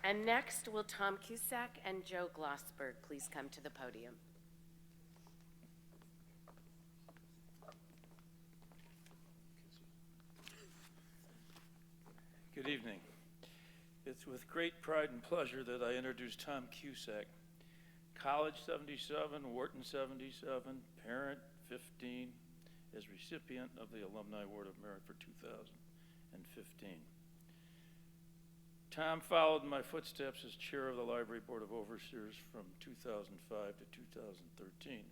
And next, will Tom Cusack and Joe Glossberg please come to the podium? Good evening. It's with great pride and pleasure that I introduce Tom Cusack, College 77, Wharton 77, parent 15, as recipient of the Alumni Award of Merit for 2015. Tom followed in my footsteps as chair of the Library Board of Overseers from 2005 to 2013.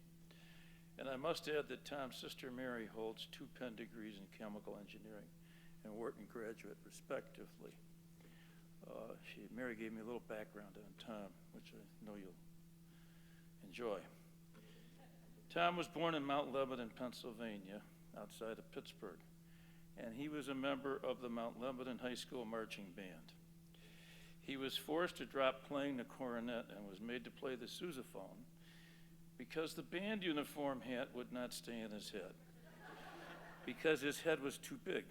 And I must add that Tom's sister Mary holds 2 Penn degrees in chemical engineering and Wharton graduate, respectively. Mary gave me a little background on Tom, which I know you'll enjoy. Tom was born in Mount Lebanon, Pennsylvania, outside of Pittsburgh, and he was a member of the Mount Lebanon High School marching band. He was forced to drop playing the cornet and was made to play the sousaphone because the band uniform hat would not stay in his head, because his head was too big.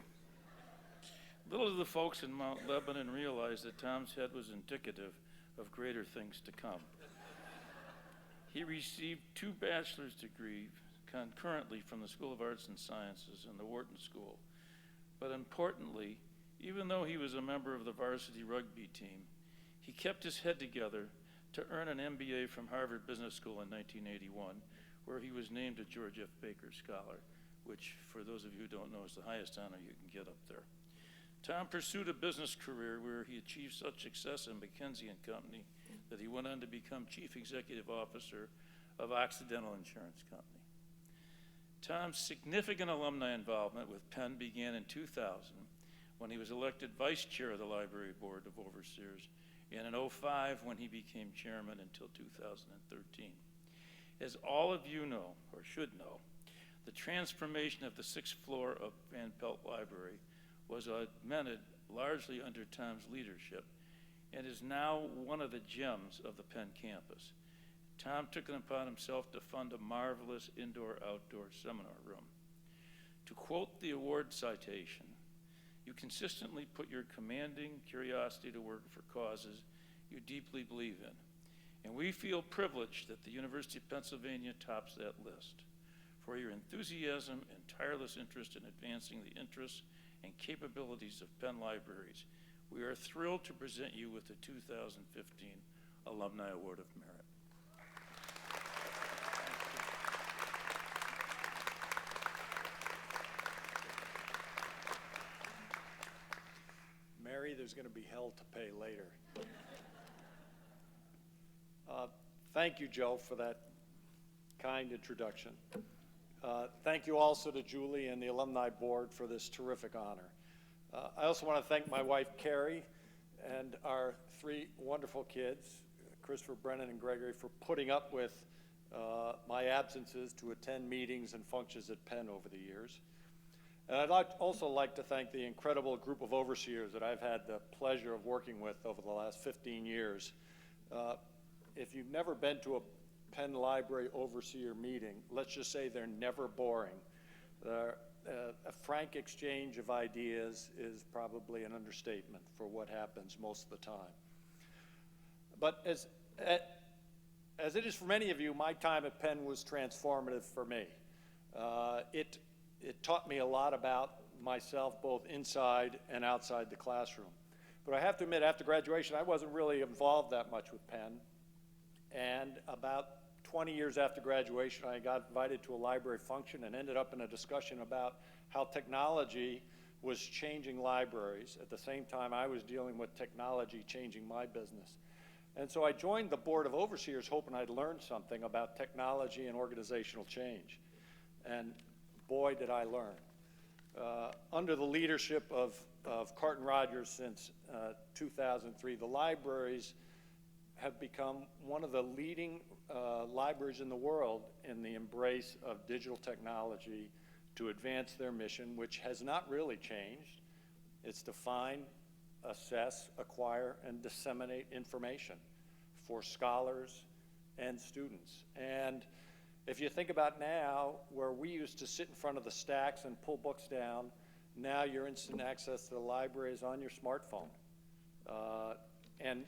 Little did the folks in Mount Lebanon realize that Tom's head was indicative of greater things to come. He received 2 bachelor's degrees concurrently from the School of Arts and Sciences and the Wharton School. But importantly, even though he was a member of the varsity rugby team, he kept his head together to earn an MBA from Harvard Business School in 1981, where he was named a George F. Baker Scholar, which, for those of you who don't know, is the highest honor you can get up there. Tom pursued a business career where he achieved such success in McKinsey & Company that he went on to become Chief Executive Officer of Occidental Insurance Company. Tom's significant alumni involvement with Penn began in 2000 when he was elected Vice Chair of the Library Board of Overseers, and in 2005 when he became Chairman until 2013. As all of you know, or should know, the transformation of the 6th floor of Van Pelt Library was augmented largely under Tom's leadership and is now one of the gems of the Penn campus. Tom took it upon himself to fund a marvelous indoor-outdoor seminar room. To quote the award citation, "You consistently put your commanding curiosity to work for causes you deeply believe in, and we feel privileged that the University of Pennsylvania tops that list. For your enthusiasm and tireless interest in advancing the interests and capabilities of Penn Libraries, we are thrilled to present you with the 2015 Alumni Award of Merit." Mary, there's going to be hell to pay later. Thank you, Joe, for that kind introduction. Thank you also to Julie and the Alumni Board for this terrific honor. I also want to thank my wife, Carrie, and our 3 wonderful kids, Christopher, Brennan, and Gregory, for putting up with my absences to attend meetings and functions at Penn over the years. And I'd also like to thank the incredible group of overseers that I've had the pleasure of working with over the last 15 years. If you've never been to a Penn Library overseer meeting, let's just say they're never boring. A frank exchange of ideas is probably an understatement for what happens most of the time. But as it is for many of you, my time at Penn was transformative for me. It taught me a lot about myself, both inside and outside the classroom. But I have to admit, after graduation, I wasn't really involved that much with Penn. And about 20 years after graduation, I got invited to a library function and ended up in a discussion about how technology was changing libraries. At the same time, I was dealing with technology changing my business. And so I joined the Board of Overseers hoping I'd learn something about technology and organizational change. And boy, did I learn. Under the leadership of Carton Rogers since 2003, the libraries have become one of the leading libraries in the world in the embrace of digital technology to advance their mission, which has not really changed. It's to find, assess, acquire, and disseminate information for scholars and students. And if you think about now, where we used to sit in front of the stacks and pull books down, now your instant access to the library is on your smartphone. And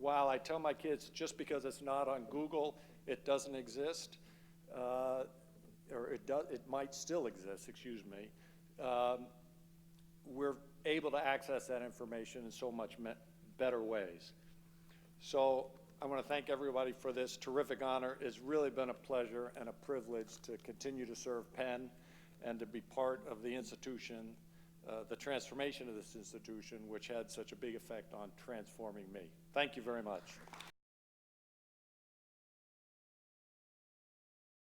while I tell my kids just because it's not on Google, it doesn't exist, or it might still exist, excuse me, we're able to access that information in so much better ways. So I want to thank everybody for this terrific honor. It's really been a pleasure and a privilege to continue to serve Penn and to be part of the institution, the transformation of this institution, which had such a big effect on transforming me. Thank you very much.